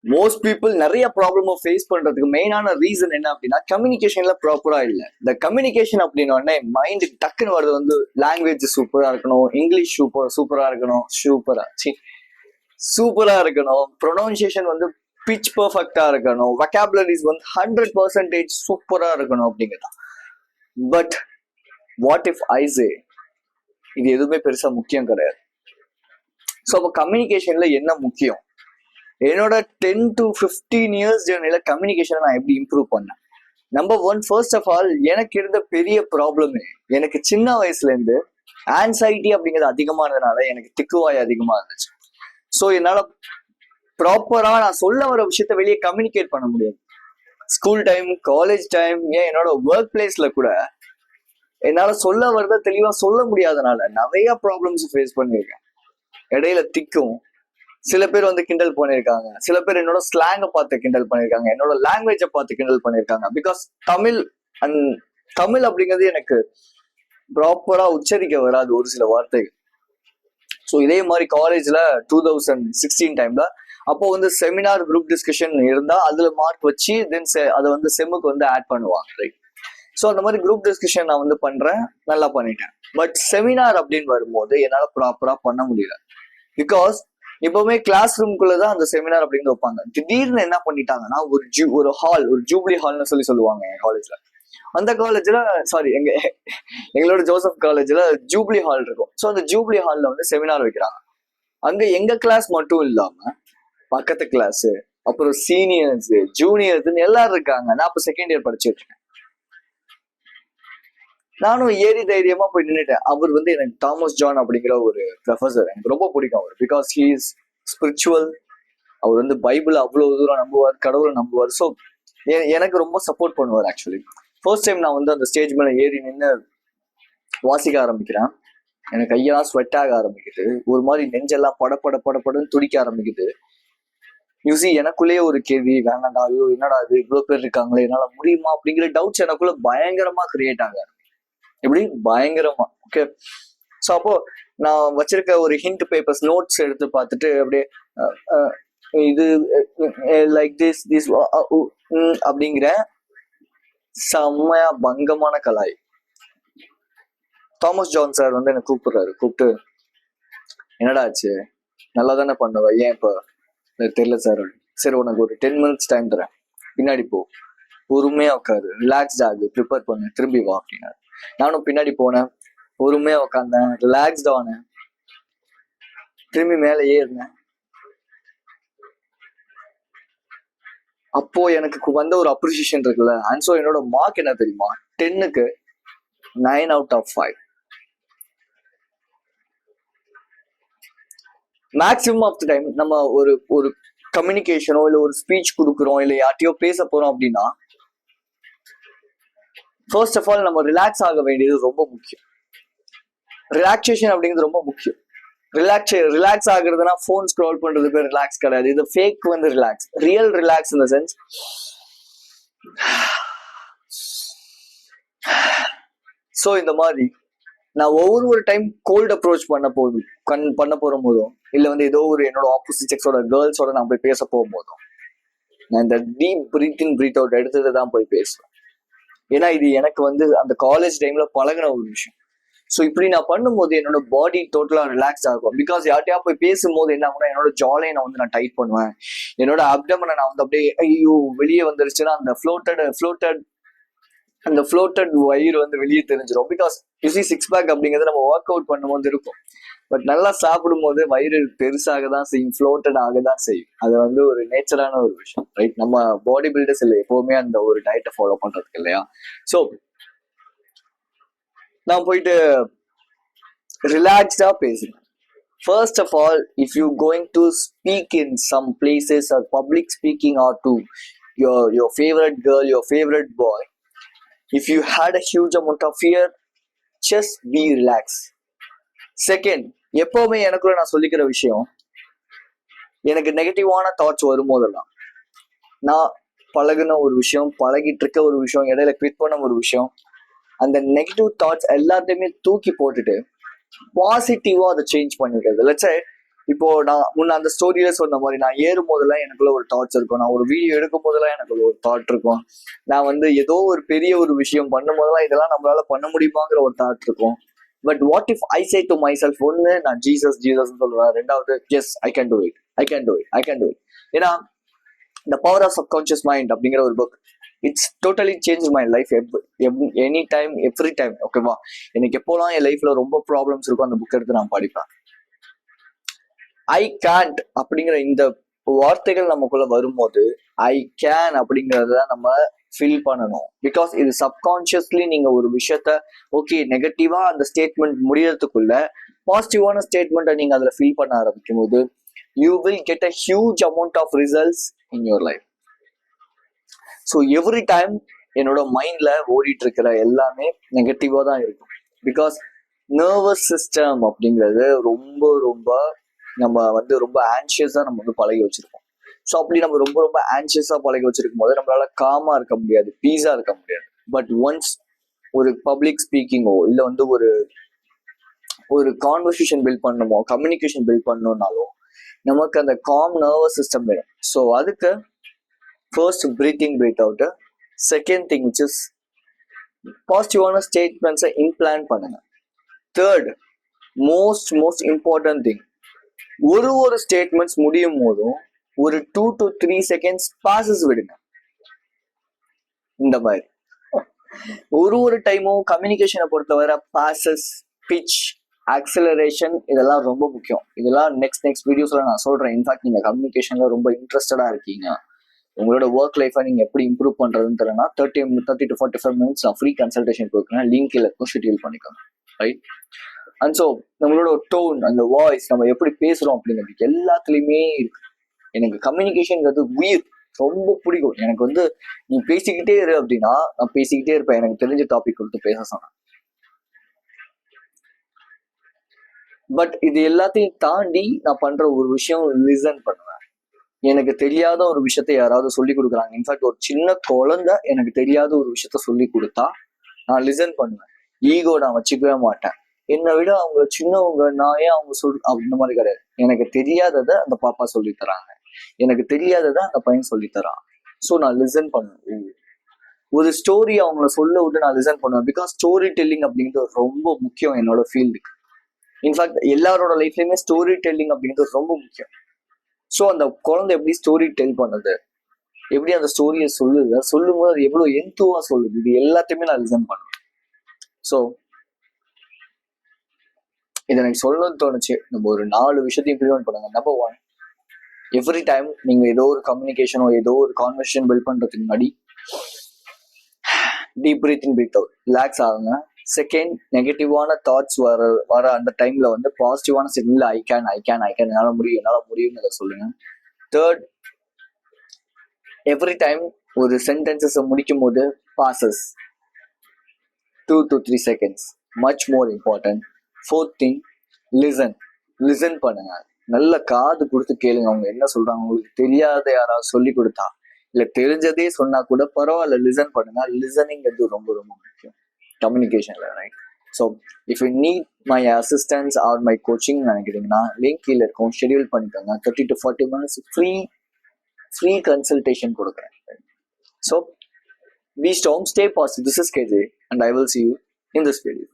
Most people நிறைய problem face பண்றதுக்கு மெயினான ரீசன் என்ன அப்படின்னா கம்யூனிகேஷன்ல ப்ராப்பரா இல்லை. இந்த கம்யூனிகேஷன் அப்படின்னு உடனே மைண்டு டக்குன்னு வருது வந்து லாங்குவேஜ் சூப்பரா இருக்கணும், இங்கிலீஷ் சூப்பரா இருக்கணும், சூப்பரா இருக்கணும், ப்ரொனவுன்சியேஷன் வந்து பிச் பர்ஃபெக்டா இருக்கணும், வொக்காபுலரிஸ் வந்து 100% சூப்பரா இருக்கணும் அப்படிங்கிறதா. பட் வாட் இஃப் ஐ சே இது எதுவுமே பெருசா முக்கியம் கிடையாது. ஸோ அப்போ கம்யூனிகேஷன்ல என்ன முக்கியம்? என்னோட 10 to 15 இயர்ஸ் ஜேர்னில கம்யூனிகேஷனை நான் எப்படி இம்ப்ரூவ் பண்ணேன்? Number one, first of all எனக்கு இருந்த பெரிய ப்ராப்ளமே எனக்கு சின்ன வயசுல இருந்து ஆன்சைட்டி அப்படிங்கிறது அதிகமானதுனால எனக்கு திக்குவாய் அதிகமா இருந்துச்சு. ஸோ என்னால ப்ராப்பரா நான் சொல்ல வர விஷயத்த வெளியே கம்யூனிகேட் பண்ண முடியாது. ஸ்கூல் டைம், காலேஜ் டைம், ஏன் என்னோட ஒர்க் பிளேஸ்ல கூட என்னால சொல்ல வரத தெளிவா சொல்ல முடியாதனால நிறைய ப்ராப்ளம்ஸ் ஃபேஸ் பண்ணியிருக்கேன். இடையில திக்கும், சில பேர் வந்து கிண்டல் பண்ணியிருக்காங்க, சில பேர் என்னோட ஸ்லாங்கை பார்த்து கிண்டல் பண்ணியிருக்காங்க, என்னோட லாங்குவேஜை பார்த்து கிண்டல் பண்ணியிருக்காங்க. பிகாஸ் தமிழ் அப்படிங்கிறது எனக்கு ப்ராப்பரா உச்சரிக்க வராது ஒரு சில வார்த்தைகள். ஸோ இதே மாதிரி காலேஜ்ல 2016 டைம்ல அப்போ வந்து செமினார் குரூப் டிஸ்கஷன் இருந்தா அதுல மார்க் வச்சு தென் அதை வந்து செம்முக்கு வந்து ஆட் பண்ணுவாங்க, ரைட்? ஸோ அந்த மாதிரி குரூப் டிஸ்கஷன் நான் வந்து பண்றேன், நல்லா பண்ணிட்டேன். பட் செமினார் அப்படின்னு வரும்போது என்னால ப்ராப்பரா பண்ண முடியல. பிகாஸ் எப்பவுமே கிளாஸ் ரூம்குள்ளதான் அந்த செமினார் அப்படின்னு வைப்பாங்க. திடீர்னு என்ன பண்ணிட்டாங்கன்னா ஒரு ஹால், ஒரு ஜூப்ளி ஹால்னு சொல்லுவாங்க என் காலேஜ்ல. அந்த காலேஜ்ல எங்களோட ஜோசப் காலேஜ்ல ஜூப்ளி ஹால் இருக்கும். ஸோ அந்த ஜூப்ளி ஹால்ல வந்து செமினார் வைக்கிறாங்க. அங்க எங்க கிளாஸ் மட்டும் இல்லாம பக்கத்து கிளாஸ், அப்புறம் சீனியர்ஸ், ஜூனியர்ஸ் எல்லாரும் இருக்காங்க. நான் அப்ப செகண்ட் இயர் படிச்சுட்டு இருக்கேன். நானும் ஏறி தைரியமா போய் நின்றுட்டேன். அவர் வந்து எனக்கு தாமஸ் ஜான் அப்படிங்கிற ஒரு ப்ரொஃபசர், எனக்கு ரொம்ப பிடிக்கும் அவர். Because he is spiritual. அவர் வந்து பைபிள் அவ்வளவு தூரம் நம்புவார், கடவுளை நம்புவார். ஸோ எனக்கு ரொம்ப சப்போர்ட் பண்ணுவார். ஆக்சுவலி ஃபர்ஸ்ட் டைம் நான் வந்து அந்த ஸ்டேஜ் மேல ஏறி நின்று வாசிக்க ஆரம்பிக்கிறேன். எனக்கு கையெல்லாம் ஸ்வெட் ஆக ஆரம்பிக்குது, ஒரு மாதிரி நெஞ்செல்லாம் படப்படன்னு துடிக்க ஆரம்பிக்குது. யூசி எனக்குள்ளேயே ஒரு கேள்வி, வேணாண்டா, ஐயோ என்னடா இது இவ்வளவு பேர் இருக்காங்களே, என்னால முடியுமா அப்படிங்கிற டவுட்ஸ் எனக்குள்ள பயங்கரமா கிரியேட் ஆக, எப்படி பயங்கரமா. ஓகே, ஸோ அப்போ நான் வச்சிருக்க ஒரு ஹிண்ட் பேப்பர்ஸ், நோட்ஸ் எடுத்து பார்த்துட்டு அப்படியே இது லைக் திஸ் அப்படிங்கிற செம்மையா பங்கமான கலாய். தாமஸ் ஜான் சார் வந்து என்னை கூப்பிட்டு என்னடா ஆச்சு, நல்லா தானே பண்ணுவ, ஏன் இப்போ தெரியல சார்? சரி, உனக்கு ஒரு 10 minutes டைம் தரேன், பின்னாடி போ, பொறுமையா உட்காரு, ரிலாக்ஸ்ட் ஆகு, ப்ரிப்பேர் பண்ணு, திரும்பி வா அப்படின்னாரு. நானும் பின்னாடி போனேன், பொறுமையா உட்காந்தேன், ரிலாக்ஸ்ட் ஆனேன், திரும்பி மேலே ஏறினேன். அப்போ எனக்கு வந்த ஒரு அப்ரிசியேஷன் இருக்குல்ல. அண்ட் ஸோ என்னோட மார்க் என்ன தெரியுமா? 10க்கு 9 out of 5. Maximum of the time நம்ம ஒரு கம்யூனிகேஷனோ இல்லை ஒரு ஸ்பீச் கொடுக்குறோம், இல்லை யார்ட்டையோ பேச போறோம் அப்படின்னா ஃபர்ஸ்ட் ஆஃப் ஆல் நம்ம ரிலாக்ஸ் ஆக வேண்டியது ரொம்ப முக்கியம். ரிலாக்ஸேஷன் அப்படிங்கிறது ரொம்ப முக்கியம். ரிலாக்ஸ் ஆகுறதுனா ஃபோன் ஸ்க்ரோல் பண்றது பேர் ரிலாக்ஸ் கிடையாது. இது ஃபேக் வந்து relax. Real relax in the sense so இந்த மாதிரி நான் ஒவ்வொரு டைம் கோல்ட் அப்ரோச் பண்ண போற போதும், இல்லை வந்து ஏதோ ஒரு என்னோட ஆப்போசிட் செக்ஸோட கேர்ள்ஸோட நான் போய் பேச போகும்போதும் நான் இந்த டீப் பிரீத் இன் பிரீத் அவுட் எடுத்துட்டு தான் போய் பேசுவேன். ஏன்னா இது எனக்கு வந்து அந்த காலேஜ் டைம்ல பழகின ஒரு விஷயம். ஸோ இப்படி நான் பண்ணும்போது என்னோட பாடி டோட்டலா ரிலாக்ஸ் ஆகும். பிகாஸ் யார்ட்டையா போய் பேசும்போது என்ன ஆகும்னா என்னோட ஜாலையை நான் வந்து டைட் பண்ணுவேன், என்னோட அப்டமனை நான் வந்து அப்படியே ஐயோ வெளியே வந்துருச்சுன்னா அந்த ஃப்ளோட்டட் வயிறு வந்து வெளியே தெரிஞ்சிடும். பிகாஸ் யூசி 6 pack அப்படிங்கிறது நம்ம ஒர்க் அவுட் பண்ணும்போது இருக்கும். பட் நல்லா சாப்பிடும் போது வயிறு பெருசாக தான் செய்யும், ஃப்ளோட்டட் ஆக தான் செய்யும். அது வந்து ஒரு நேச்சரான ஒரு விஷயம், ரைட்? நம்ம பாடி பில்டர்ஸ் இல்லை எப்பவுமே அந்த ஒரு டயட்டை ஃபாலோ பண்றதுக்கு இல்லையா? ஸோ நான் போயிட்டு ரிலாக்ஸ்டா பேசுறேன். First of all, if you going to speak in some places or public speaking or to your favorite girl, your favorite boy, if you had a huge amount of fear, just be relaxed. Second, எப்பவுமே எனக்குள்ள நான் சொல்லிக்கிற விஷயம், எனக்கு நெகட்டிவான thoughts வரும்போதெல்லாம், நான் பழகின ஒரு விஷயம், பழகிட்டு இருக்க ஒரு விஷயம், இடையில குவிட் பண்ண ஒரு விஷயம், அந்த நெகட்டிவ் தாட்ஸ் எல்லாத்தையுமே தூக்கி போட்டுட்டு பாசிட்டிவா அதை சேஞ்ச் பண்ணிக்கிறது. லெட்ஸ் சே இப்போ நான் முன்ன அந்த ஸ்டோரியில சொன்ன மாதிரி நான் ஏறும் போதெல்லாம் எனக்குள்ள ஒரு தாட்ஸ் இருக்கும், நான் ஒரு வீடியோ எடுக்கும் போதெல்லாம் எனக்குள்ள ஒரு தாட் இருக்கும், நான் வந்து ஏதோ ஒரு பெரிய ஒரு விஷயம் பண்ணும் போதெல்லாம் இதெல்லாம் நம்மளால பண்ண முடியுமாங்கிற ஒரு தாட் இருக்கும். But what if I say to my self, ஒன்னு நான் ஜீசஸ் ஜீசஸ் சொல்லுவேன், ரெண்டாவது yes I can do it, I can do it, I can do it. ஏன்னா the power of subconscious mind அப்படிங்கிற ஒரு book, it's totally change my life any time every time. ஓகேவா, எனக்கு எப்போலாம் என் லைஃப்ல ரொம்ப ப்ராப்ளம்ஸ் இருக்கும் அந்த புக் எடுத்து நான் படிப்பேன். ஐ கேன்ட் அப்படிங்கிற இந்த வார்த்தைகள் நமக்குள்ள வரும்போது ஐ கேன் அப்படிங்கறத நம்ம ஃபீல் பண்ணணும். பிகாஸ் இது சப்கான்சியஸ்லி நீங்க ஒரு விஷயத்த ஓகே நெகட்டிவா அந்த ஸ்டேட்மெண்ட் முடியறதுக்குள்ள பாசிட்டிவான ஸ்டேட்மெண்ட்டை நீங்க அதுல ஃபீல் பண்ண ஆரம்பிக்கும் போது you will get a huge amount of results in your life. So every time என்னோட மைண்ட்ல ஓடிட்டு இருக்கிற எல்லாமே நெகட்டிவா தான் இருக்கும். பிகாஸ் நர்வஸ் சிஸ்டம் அப்படிங்கிறது ரொம்ப ரொம்ப நம்ம வந்து ரொம்ப ஆன்சியஸா நம்ம வந்து பழகி வச்சிருக்கோம். ஸோ அப்படி நம்ம ரொம்ப ரொம்ப ஆன்சியஸா பழகி வச்சிருக்கும் போது நம்மளால காமா இருக்க முடியாது, பீஸா இருக்க முடியாது. பட் ஒன்ஸ் ஒரு பப்ளிக் ஸ்பீக்கிங்கோ இல்லை வந்து ஒரு கான்வர்சேஷன் பில்ட் பண்ணணுமோ, கம்யூனிகேஷன் பில்ட் பண்ணணும்னாலும் நமக்கு அந்த காம் நர்வஸ் சிஸ்டம் வேணும். ஸோ அதுக்கு first breathing breathe out, second thing which is பாசிட்டிவான ஸ்டேட்மெண்ட்ஸை இம்ப்ளான்ட் பண்ணுங்க. தேர்ட் மோஸ்ட் இம்பார்ட்டன்ட் திங், ஒரு ஸ்டேட்மெண்ட்ஸ் முடியும் போதும் ஒரு 2 to 3 seconds பாசஸ் விடுங்க. இந்த மாதிரி ஒரு டைமும் கம்யூனிகேஷனை பொறுத்தவரை பாசஸ், பிச், ஆக்சிலரேஷன் இதெல்லாம் ரொம்ப முக்கியம். இதெல்லாம் நெக்ஸ்ட் வீடியோஸ்ல நான் சொல்றேன். இன்ஃபேக்ட் நீங்க கம்யூனிகேஷன்ல ரொம்ப இன்ட்ரெஸ்டடா இருக்கீங்க, உங்களோட ஒர்க் லைஃபை நீங்க எப்படி இம்ப்ரூவ் பண்றதுன்னு தெரியலனா 30 to 45 minutes நான் ஃப்ரீ கன்சல்டேஷன் கொடுக்குறேன். லிங்க் இருக்கும், ஷெட்யூல் பண்ணிக்கோங்க. ரைட். அண்ட் ஸோ நம்மளோட டோன், அந்த வாய்ஸ், நம்ம எப்படி பேசுறோம் அப்படிங்கிறது எல்லாத்துலயுமே இருக்கு. எனக்கு கம்யூனிகேஷன்ங்கிறது உயிர், ரொம்ப பிடிக்கும். எனக்கு வந்து நீ பேசிக்கிட்டே இரு அப்படின்னா நான் பேசிக்கிட்டே இருப்பேன், எனக்கு தெரிஞ்ச டாபிக் கொடுத்து பேச சொன்னேன். பட் இது எல்லாத்தையும் தாண்டி நான் பண்ற ஒரு விஷயம் லிசன் பண்ணுவேன். எனக்கு தெரியாத ஒரு விஷயத்த யாராவது சொல்லி கொடுக்குறாங்க, இன்ஃபேக்ட் ஒரு சின்ன குழந்தை எனக்கு தெரியாத ஒரு விஷயத்த சொல்லி கொடுத்தா நான் லிசன் பண்ணுவேன். ஈகோ நான் வச்சுக்கவே மாட்டேன். என்னை விட அவங்க சின்னவங்க, நான் ஏன் அவங்க இந்த மாதிரி கிடையாது. எனக்கு தெரியாததை அந்த பாப்பா சொல்லி தராங்க, எனக்கு தெரியாததை அந்த பையன் சொல்லி தரான். ஸோ நான் லிசன் பண்ணுவேன். ஒரு ஸ்டோரி அவங்கள சொல்ல விட்டு நான் லிசன் பண்ணுவேன். பிகாஸ் ஸ்டோரி டெல்லிங் அப்படிங்கிறது ரொம்ப முக்கியம் என்னோட ஃபீல்டுக்கு. இன்ஃபேக்ட் எல்லாரோட லைஃப்லயுமே ஸ்டோரி டெல்லிங் அப்படிங்கிறது ரொம்ப முக்கியம். ஸோ அந்த குழந்தை எப்படி ஸ்டோரி டெல் பண்ணுது, எப்படி அந்த ஸ்டோரியை சொல்லுது, சொல்லும்போது அது எவ்வளவு எந்துவா சொல்லுது, இது எல்லாத்தையுமே நான் லிசன் பண்ணுவேன். ஸோ இதை எனக்கு சொல்லணும்னு தோணுச்சு. நம்ம ஒரு 4 விஷயத்தையும் இம்ப்ளிமெண்ட் பண்ணுங்க. நம்பர் 1, எவ்ரி டைம் நீங்க ஏதோ ஒரு கம்யூனிகேஷனோ ஏதோ ஒரு கான்வர்சேஷன் பில்ட் பண்றதுக்கு முன்னாடி deep breathing breathe out, relax ஆகுங்க. செகண்ட், நெகட்டிவான தாட்ஸ் வர அந்த டைம்ல வந்து பாசிட்டிவான சிக்னல் ஐ கேன் என்னால முடியும் சொல்லுங்க. தேர்ட், எவ்ரி டைம் ஒரு சென்டென்சஸ் முடிக்கும் போது bosses 2 to 3 seconds, much more important. Fourth thing, listen பண்ணுங்க. நல்ல காது கொடுத்து கேளுங்க அவங்க என்ன சொல்றாங்க. உங்களுக்கு தெரியாத யாராவது சொல்லி கொடுத்தா இல்ல தெரிஞ்சதே சொன்னா கூட பரவாயில்ல, லிசன் பண்ணுங்க. லிசனிங் ரொம்ப ரொம்ப முக்கியம் கம்யூனிகேஷன்ல. Right. So if you need my assistance or my coaching நினைக்கிறீங்கன்னா லிங்க் கீழே இருக்கும், ஷெட்யூல் பண்ணிக்கோங்க. 30 to 40 minutes ஃப்ரீ கன்சல்டேஷன் கொடுக்குறேன். So be strong, stay positive. This is KJ and I will see you in this video.